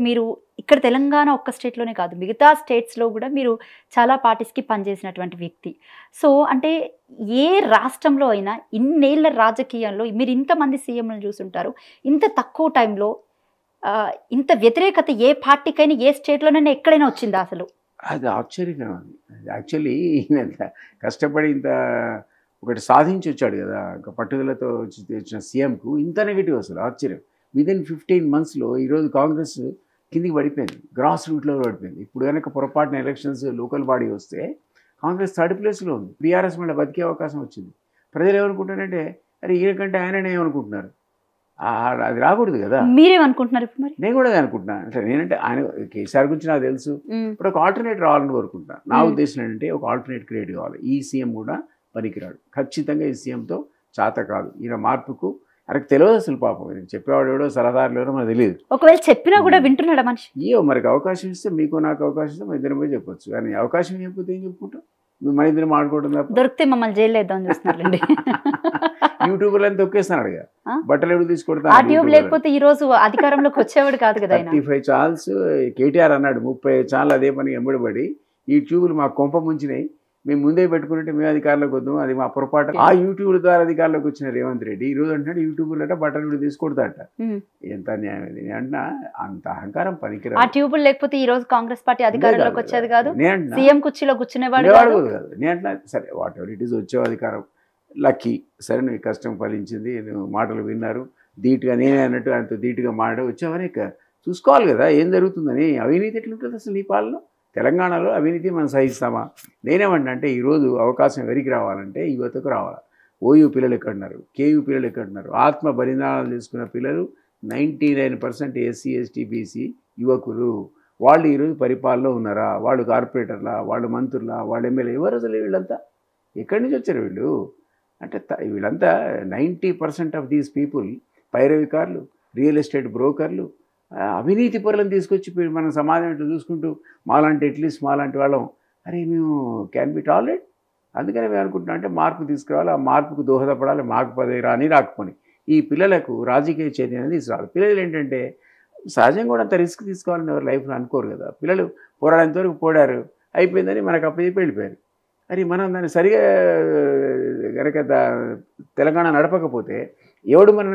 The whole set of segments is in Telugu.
మీరు ఇక్కడ తెలంగాణ ఒక్క స్టేట్‌లోనే కాదు. మిగతా స్టేట్స్‌లో గూడా మీరు చాలా పార్టీస్‌కి పనిచేసినటువంటి వ్యక్తి. సో, అంటే ఏ రాష్ట్రంలో అయినా ఇన్నేళ్ల రాజకీయంలో మీరు ఇంతమంది సీఎంలను చూసుంటారు. ఇంత తక్కువ టైంలో ఇంత వ్యతిరేకత ఏ పార్టీకైనా ఏ స్టేట్‌లోనైనా ఎక్కడైనా వచ్చిందా అసలు? అది ఆశ్చర్యకరం అది. యాక్చువల్లీ ఈయన కష్టపడి ఒకటి సాధించి వచ్చాడు కదా! ఒక పట్టుదలతో తెచ్చిన సీఎంకు ఇంత నెగెటివ్ అసలు ఆశ్చర్యం. వితిన్ 15 మంత్స్‌లో ఈరోజు కాంగ్రెస్ కిందికి పడిపోయింది. గ్రాస్ రూట్ లెవెల్ పడిపోయింది. ఇప్పుడు గనక పొరపాటున ఎలక్షన్స్ లోకల్ బాడీ వస్తే కాంగ్రెస్ థర్డ్ ప్లేస్‌లో ఉంది. బీఆర్ఎస్ మళ్ళీ బతికే అవకాశం వచ్చింది. ప్రజలు ఏమనుకుంటారంటే అరే ఈయన కంటే ఆయననే ఏమనుకుంటున్నారు. అది రాకూడదు కదా! మీరేమనుకుంటున్నారు ఇప్పుడు మరి? నేను కూడా అదే అనుకుంటున్నా. అంటే నేనంటే ఆయన కేసీఆర్ గురించి నాకు తెలుసు. ఇప్పుడు ఒక ఆల్టర్నేట్ రావాలని కోరుకుంటున్నా. నా ఉద్దేశం ఏంటంటే ఒక ఆల్టర్నేట్ క్రియేట్ కావాలి. ఈ సీఎం కూడా పనికిరాడు. ఖచ్చితంగా ఈ సీఎంతో చేత కాదు. ఈయన మార్పుకు ఆయనకు తెలియదు అసలు పాపం. చెప్పేవాడు ఎవడో సలహాదారులు ఎవరో మనకు తెలియదు. ఒకవేళ చెప్పినా కూడా వింటున్నాడా మనిషి? అయ్యో మనకి అవకాశం ఇస్తే మీకు నాకు అవకాశం ఇస్తే మన ఇద్దరం పోయి చెప్పొచ్చు. కానీ అవకాశం ఇవ్వకపోతే ఏం చెప్పుకుంటాం? మన ఇద్దరం ఆడుకోవడం తప్ప. దొరికితే మమ్మల్ని జైల్లో వేద్దామని చూస్తున్నారండి. యూట్యూబర్లు అని తొక్కేస్తున్నాడు ఇక. బట్టలు ఎవరు తీసుకొడతా? ఆ ట్యూబ్ లేకపోతే ఈ రోజు అధికారంలోకి వచ్చేవాడు కాదు కదా ఆయన. 35 ఛానల్స్ కేటీఆర్ అన్నాడు. 30 ఛానల్ అదే పని ఎంబడిపడి ఈ ట్యూబ్లు మా కొంప ముంచినాయి. మేము ముందే పెట్టుకుంటే మేము అధికారంలోకి వద్దాం. అది మా పొరపాటు. ఆ యూట్యూబ్ల ద్వారా అధికారంలోకి వచ్చిన రేవంత్ రెడ్డి ఈ రోజు అంటున్నాడు యూట్యూబ్లు అంటే బట్టలు కూడా తీసుకొడతాట. ఎంత న్యాయం ఇది అంటున్నా. అంత అహంకారం పనికిరాదు. ఆ ట్యూబులు లేకపోతే ఈ రోజు కాంగ్రెస్ పార్టీ అధికారంలోకి వచ్చేది కాదు. నేను సీఎం కుర్చీలో కూర్చునేవాడు కాదు. నేను అంటున్నా సరే వాట్ ఎవర్ ఇట్ ఈస్ వచ్చే అధికారం లక్కీ. సరే నువ్వు కష్టం ఫలించింది. నువ్వు మాటలు విన్నారు. ధీటుగా నేనే అన్నట్టు ఆయనతో ధీటుగా మాట వచ్చావని చూసుకోవాలి కదా ఏం జరుగుతుందని. అవినీతి ఎట్లుంటుంది అసలు ఈ పాలన? తెలంగాణలో అవినీతి మనం సహిస్తామా? నేనేమంటా అంటే ఈరోజు అవకాశం ఎవరికి రావాలంటే యువతకు రావాలి. ఓయూ పిల్లలు ఎక్కడున్నారు, కేయూ పిల్లలు ఎక్కడున్నారు, ఆత్మ బలిదానాలు చేసుకున్న పిల్లలు 99% ఎస్సీ ఎస్టీ బీసీ యువకులు. వాళ్ళు ఈరోజు పరిపాలనలో ఉన్నారా? వాళ్ళు కార్పొరేటర్లా, వాళ్ళు మంత్రులా, వాళ్ళు ఎమ్మెల్యే ఎవరు అసలు? వీళ్ళంతా ఎక్కడి నుంచి వచ్చారు వీళ్ళు? అంటే వీళ్ళంతా 90% ఆఫ్ దీస్ పీపుల్ పైరవికారులు, రియల్ ఎస్టేట్ బ్రోకర్లు, అవినీతి పరులను తీసుకొచ్చి మనం సమాజం ఇట్లా చూసుకుంటూ మాలాంటి అట్లీస్ట్ మాలాంటి వాళ్ళం అరే మేము క్యాన్ బి టాలరేట్. అందుకని మేము అనుకుంటున్నాం అంటే మార్పు తీసుకురావాలి. ఆ మార్పుకు దోహదపడాలి. మాకు పదవి రాని రాకపోని ఈ పిల్లలకు రాజకీయ చైతన్యం తీసుకురావాలి. పిల్లలు ఏంటంటే సహజంగా కూడా అంత రిస్క్ తీసుకోవాలని ఎవరు లైఫ్లో అనుకోరు కదా. పిల్లలు పోరాడేంత వరకు పోడారు, అయిపోయిందని మనకు అప్పచెప్పి వెళ్ళిపోయారు. అది మనం దాన్ని సరిగా కనుక తెలంగాణ నడపకపోతే ఎవడు మనం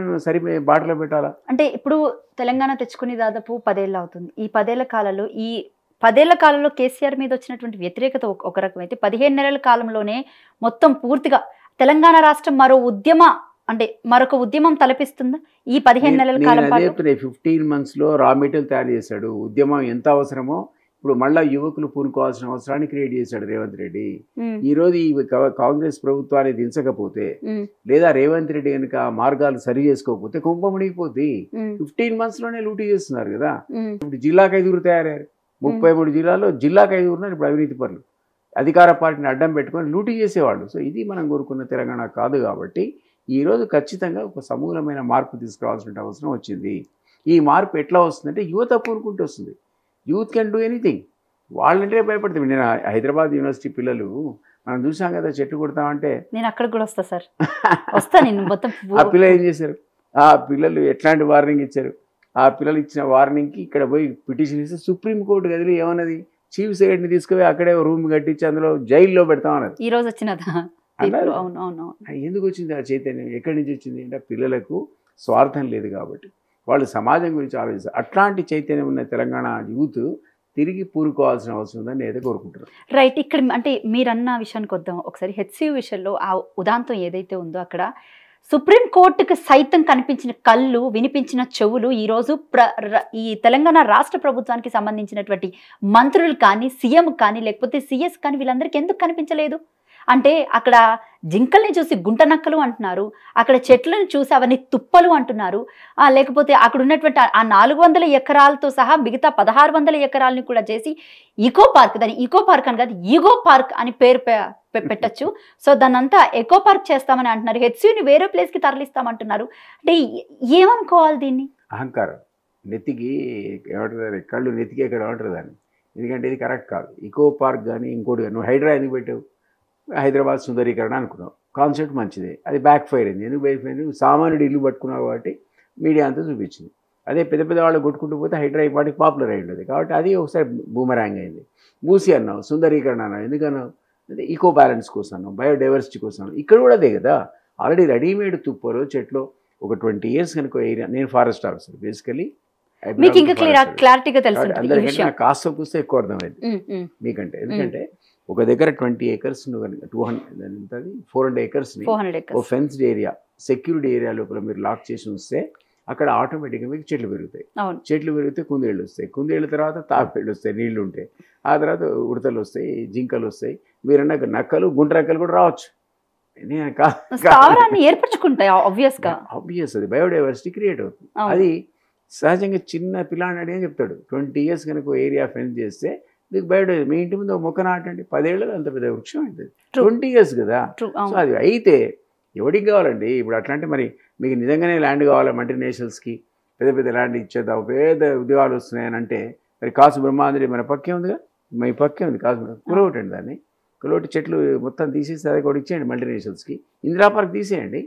బాటలో పెట్టాలా? అంటే ఇప్పుడు తెలంగాణ తెచ్చుకుని దాదాపు 10 ఏళ్ళు అవుతుంది. ఈ 10 ఏళ్ల కాలంలో కేసీఆర్ మీద వచ్చినటువంటి వ్యతిరేకత ఒక రకమైతే 15 నెలల కాలంలోనే మొత్తం పూర్తిగా తెలంగాణ రాష్ట్రం మరొక ఉద్యమం తలపిస్తుందా ఈ 15 నెలల కాలం పాటు? 15 మంత్స్లో రా మెటీరియల్ తయారు చేశాడు. ఉద్యమం ఎంత అవసరమో ఇప్పుడు మళ్ళీ యువకులు పూనుకోవాల్సిన అవసరాన్ని క్రియేట్ చేశాడు రేవంత్ రెడ్డి. ఈ రోజు ఈ కాంగ్రెస్ ప్రభుత్వాన్ని దించకపోతే లేదా రేవంత్ రెడ్డి కనుక మార్గాలు సరి చేసుకోకపోతే కుంభ మునిగిపోద్ది. 15 మంత్స్లోనే లూటీ చేస్తున్నారు కదా. ఇప్పుడు జిల్లాకు 5 తయారయ్యారు. 33 జిల్లాల్లో జిల్లాకు 5 ఉన్నారు ఇప్పుడు అవినీతి పరులు. అధికార పార్టీని అడ్డం పెట్టుకొని లూటీ చేసేవాళ్ళు. సో ఇది మనం కోరుకున్న తెలంగాణ కాదు. కాబట్టి ఈరోజు ఖచ్చితంగా ఒక సమూలమైన మార్పు తీసుకురావాల్సిన అవసరం వచ్చింది. ఈ మార్పు ఎట్లా వస్తుందంటే యువత పూనుకుంటూ వస్తుంది. Youth can do anything. వాళ్ళంటే భయపడుతుంది. నేను హైదరాబాద్ యూనివర్సిటీ పిల్లలు మనం చూసాం కదా చెట్టు కొడతామంటే నేను అక్కడికి కూడా వస్తా సార్. వస్తా నేను మొత్తం. ఆ పిల్లలు ఏం చేశారు? ఆ పిల్లలు ఎట్లాంటి వార్నింగ్ ఇచ్చారు? ఆ పిల్లలు ఇచ్చిన వార్నింగ్కి ఇక్కడ పోయి పిటిషన్ ఇస్తే సుప్రీంకోర్టు గదిలో ఏమన్నది? చీఫ్ సెక్రటరీని తీసుకుపోయి అక్కడే రూమ్ కట్టించి అందులో జైల్లో పెడతామన్నది. ఈ రోజు వచ్చినదా? ఎందుకు వచ్చింది ఆ చైతన్యం? ఎక్కడి నుంచి వచ్చింది అంటే పిల్లలకు స్వార్థం లేదు కాబట్టి వాళ్ళు సమాజం గురించి ఆలోచిస్తారు. అట్లాంటి చైతన్యం ఉన్న తెలంగాణ యూత్ తిరిగి పూనుకోవాల్సిన అవసరం ఉందని నేనైతే కోరుకుంటున్నాను. రైట్. ఇక్కడ అంటే మీరన్న విషయానికి వద్దాం ఒకసారి. హెచ్సియు విషయంలో ఆ ఉదాంతం ఏదైతే ఉందో అక్కడ సుప్రీంకోర్టుకు సైతం కనిపించిన కళ్ళు, వినిపించిన చెవులు ఈరోజు ఈ తెలంగాణ రాష్ట్ర ప్రభుత్వానికి సంబంధించినటువంటి మంత్రులు కానీ, సీఎం కానీ, లేకపోతే సిఎస్ కానీ వీళ్ళందరికీ ఎందుకు కనిపించలేదు? అంటే అక్కడ జింకల్ని చూసి గుంట నక్కలు అంటున్నారు, అక్కడ చెట్లను చూసి అవన్నీ తుప్పలు అంటున్నారు, లేకపోతే అక్కడ ఉన్నటువంటి ఆ 400 ఎకరాలతో సహా మిగతా 1600 ఎకరాలని కూడా చేసి ఈకో పార్క్, దాన్ని ఈకో పార్క్ అని కాదు ఈగో పార్క్ అని పేరు పెట్టచ్చు. సో దాన్నంతా ఎకో పార్క్ చేస్తామని అంటున్నారు. హెచ్సియుని వేరే ప్లేస్కి తరలిస్తామంటున్నారు. అంటే ఏమనుకోవాలి దీన్ని? అహంకారం. నెత్తికి ఏమంటారు? కళ్ళు నెత్తికి ఎక్కడ ఏమంటారు దాన్ని? ఎందుకంటే ఇది కరెక్ట్ కాదు. ఈకో పార్క్ కానీ ఇంకోటి కానీ నువ్వు హైడ్రా ఎందుకు పెట్టావు? హైదరాబాద్ సుందరీకరణ అనుకున్నావు. కాన్సెప్ట్ మంచిదే, అది బ్యాక్ ఫైర్ అయింది. ఎందుకు బ్యాక్ ఫైర్? సామాన్యుడు ఇల్లు పట్టుకున్నావు కాబట్టి మీడియా అంతా చూపించింది. అదే పెద్ద పెద్ద వాళ్ళు కొట్టుకుంటూ పోతే హైడ్రా ఈ పాటికి పాపులర్ అయి ఉండేది. కాబట్టి అది ఒకసారి బూమరాంగ్ అయింది. మూసి అన్నావు, సుందరీకరణ అన్నావు, ఎందుకన్నావు? అంటే ఈకో బ్యాలెన్స్ కోసం అన్నావు, బయోడైవర్సిటీ కోసం అన్నావు. ఇక్కడ కూడా అదే కదా, ఆల్రెడీ రెడీమేడ్ తుప్పరు చెట్లు ఒక 20 years కనుక ఏరియా. నేను ఫారెస్ట్ ఆఫీసర్ బేసికలీ. మీకు ఇంకా క్లారిటీగా తెలుసు అందరికంటే నాకు కాస్త కూస్తే ఎక్కువ అర్థమైంది మీకంటే. ఎందుకంటే ఒక దగ్గర 20 acres 400 acres ఓ ఫెన్స్డ్ ఏరియా, సెక్యూరిటీ ఏరియా లోపల మీరు లాక్ చేసి ఉంచితే అక్కడ ఆటోమేటిక్గా మీకు చెట్లు పెరుగుతాయి. చెట్లు పెరిగితే కుందేళ్ళు వస్తాయి, కుందేళ్ళ తర్వాత తాపేళ్ళు వస్తాయి, నీళ్లు ఉంటాయి, ఆ తర్వాత ఉడతలు వస్తాయి, జింకలు వస్తాయి, మీరన్న నక్కలు గుండ్రక్కలు కూడా రావచ్చు. ఏర్పరచుకుంటాయి ఆబ్వియస్, అది బయోడైవర్సిటీ క్రియేట్ అవుతుంది. అది సహజంగా చిన్న పిల్లాడి అడిగే చెప్తాడు 20 years కనుక ఏరియా ఫెన్స్ చేస్తే మీకు బయోడైవర్సిటీ. మీ ఇంటి ముందు ఒక మొక్క నాటండి, 10 ఏళ్ళలో అంత పెద్ద వృక్షం అవుతుంది. 20 years కదా. సో అది అయితే ఎవరికి కావాలండి ఇప్పుడు అట్లా అంటే? మరి మీకు నిజంగానే ల్యాండ్ కావాలి, మల్టీనేషనల్స్కి పెద్ద పెద్ద ల్యాండ్ ఇచ్చేద్దాం, పెద్ద ఉద్యోగాలు వస్తున్నాయని అంటే మరి కాసు బ్రహ్మాంధ్రి మన పక్కే ఉందిగా, మీ పక్కే ఉంది కాసు కులవటండి. దాన్ని కులవటి చెట్లు మొత్తం తీసేసి అది కూడా ఇచ్చేయండి మల్టీనేషనల్స్కి. ఇందిరా పార్క్ తీసేయండి,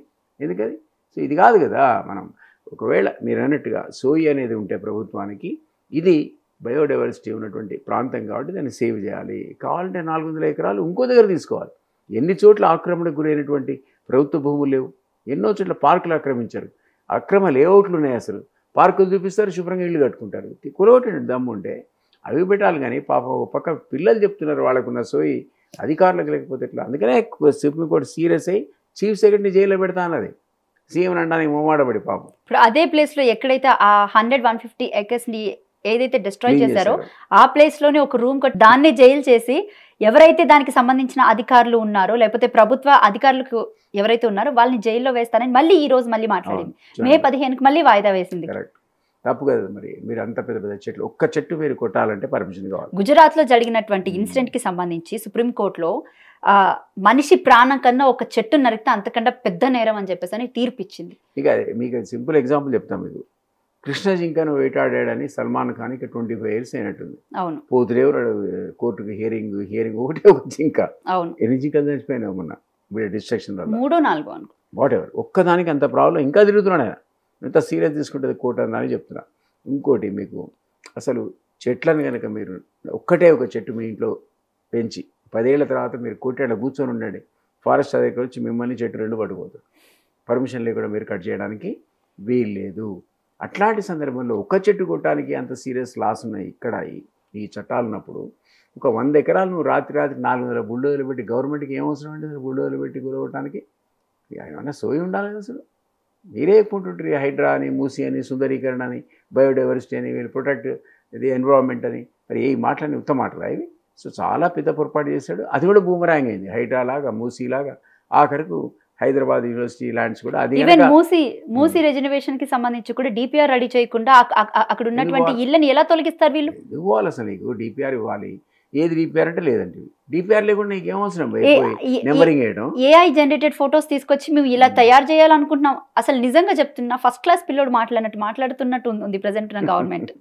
ఎందుకది? సో ఇది కాదు కదా. మనం ఒకవేళ మీరు అన్నట్టుగా సోయి అనేది ఉంటే ప్రభుత్వానికి, ఇది బయోడైవర్సిటీ ఉన్నటువంటి ప్రాంతం కాబట్టి దాన్ని సేవ్ చేయాలి. కావాలంటే 400 acres ఇంకో దగ్గర తీసుకోవాలి. ఎన్ని చోట్ల ఆక్రమణకు గురైనటువంటి ప్రభుత్వ భూములు లేవు, ఎన్నో చోట్ల పార్కులు ఆక్రమించారు, అక్రమ లేఅవుట్లు ఉన్నాయి. అసలు పార్కులు చూపిస్తారు, శుభ్రంగా ఇల్లు కట్టుకుంటారు. కులవటండి దమ్ము ఉంటే అవి పెట్టాలి. కానీ పాపం ఒక పక్క పిల్లలు చెప్తున్నారు వాళ్ళకున్న సోయి అధికారులకు లేకపోతే ఎట్లా? అందుకనే సుప్రీంకోర్టు సీరియస్ అయ్యి చీఫ్ సెక్రటరీ జైల్లో పెడతా అన్నది, సీఎం అనడానికి మొమ్మాడబడి పాపం. ఇప్పుడు అదే ప్లేస్లో ఎక్కడైతే ఆ 100-150 acres ని ఏదైతే డిస్ట్రాయ్ చేశారో ఆ ప్లేస్లోనే ఒక రూమ్ కట్టి దాన్ని జైలు చేసి ఎవరైతే దానికి సంబంధించిన అధికారులు ఉన్నారో లేకపోతే ప్రభుత్వ అధికారులకు ఎవరైతే ఉన్నారో వాళ్ళని జైల్లో వేస్తారని మళ్ళీ ఈ రోజు మళ్ళీ మాట్లాడింది. May 15కి మళ్ళీ వాయిదా వేసింది. తప్పు కదా మరి. మీరు అంత పెద్ద పెద్ద చెట్లు, ఒక్క చెట్టు మీరు కొట్టాలంటే పర్మిషన్ కావాలి. గుజరాత్లో జరిగినటువంటి ఇన్సిడెంట్కి సంబంధించి సుప్రీంకోర్టులో మనిషి ప్రాణం కన్నా ఒక చెట్టు నరికితే అంతకన్నా పెద్ద నేరం అని చెప్పేసి అని తీర్పు ఇచ్చింది. ఇక మీకు సింపుల్ ఎగ్జాంపుల్ చెప్తాం. మీకు కృష్ణ జింకను వేటాడాడని సల్మాన్ ఖాన్ ఇక 25 years అయినట్టుంది. అవును, పోతులేవు కోర్టుకు హియరింగ్ ఒకటే ఒక జింక. అవును, ఎన్ని జింకలు చచ్చిపోయినావు మొన్న డిస్ట్రక్షన్ వల్ల? 3-4 వాట్ ఎవర్. ఒక్కదానికి అంత ప్రాబ్లం, ఇంకా తిరుగుతున్నాడు ఆయన. ఎంత సీరియస్ తీసుకుంటుంది కోర్టు అని చెప్తున్నా. ఇంకోటి మీకు అసలు చెట్లను కనుక మీరు ఒక్కటే ఒక చెట్టు మీ ఇంట్లో పెంచి 10 ఏళ్ల తర్వాత మీరు కోర్టులో కూర్చొని ఉండండి, ఫారెస్ట్ అధికారులు వచ్చి మిమ్మల్ని చెట్టు 2 పట్టుకుపోతారు. పర్మిషన్ లేకుండా మీరు కట్ చేయడానికి వీలు లేదు. అట్లాంటి సందర్భంలో ఒక చెట్టు కొట్టడానికి అంత సీరియస్ లాస్ ఉన్నాయి ఇక్కడ ఈ చట్టాలు ఉన్నప్పుడు. ఒక 100 acres నువ్వు రాత్రి 400 బుల్డోజర్లు పెట్టి, గవర్నమెంట్కి ఏం అవసరం అంటే బుల్డోజర్లు పెట్టి కూరగొట్టడానికి? ఏమన్నా సోయి ఉండాలి కదా అసలు. మీరే ఎక్కుంటుంటారు హైడ్రా అని, మూసి అని, సుందరీకరణ అని, బయోడైవర్సిటీ అని, వీళ్ళు ప్రొటెక్ట్ ఇది ఎన్విరాన్మెంట్ అని. మరి ఏ మాటలని ఉత్తమ మాటలు అవి. సో చాలా పెద్ద పొరపాటు చేశాడు. అది కూడా బూమరాంగ్ అయింది. హైడ్రా లాగా, మూసీ లాగా, ఆఖరకు హైదరాబాద్ యూనివర్సిటీ ల్యాండ్స్ కూడా. అది మూసీ రెజర్వేషన్ కి సంబంధించి కూడా డిపిఆర్ రెడీ చేయకుండా అక్కడ ఉన్నటువంటి ఇళ్ళని ఎలా తొలగిస్తారు వీళ్ళు? ఇవ్వాలి అసలు, నీకు డిపిఆర్ ఇవ్వాలి. ఏది డిపిఆర్ అంటే లేదంటే డిపిఆర్ లేకుండా నీకు ఏమవసరం? నెంబరింగ్ వేయడం, ఏఐ జనరేటెడ్ ఫొటోస్ తీసుకొచ్చి మేము ఇలా తయారు చేయాలనుకుంటున్నాం. అసలు నిజంగా చెప్తున్నా, ఫస్ట్ క్లాస్ పిల్లోడు మాట్లాడుతున్నట్టు ఉంది ప్రజెంట్ ఉన్న గవర్నమెంట్.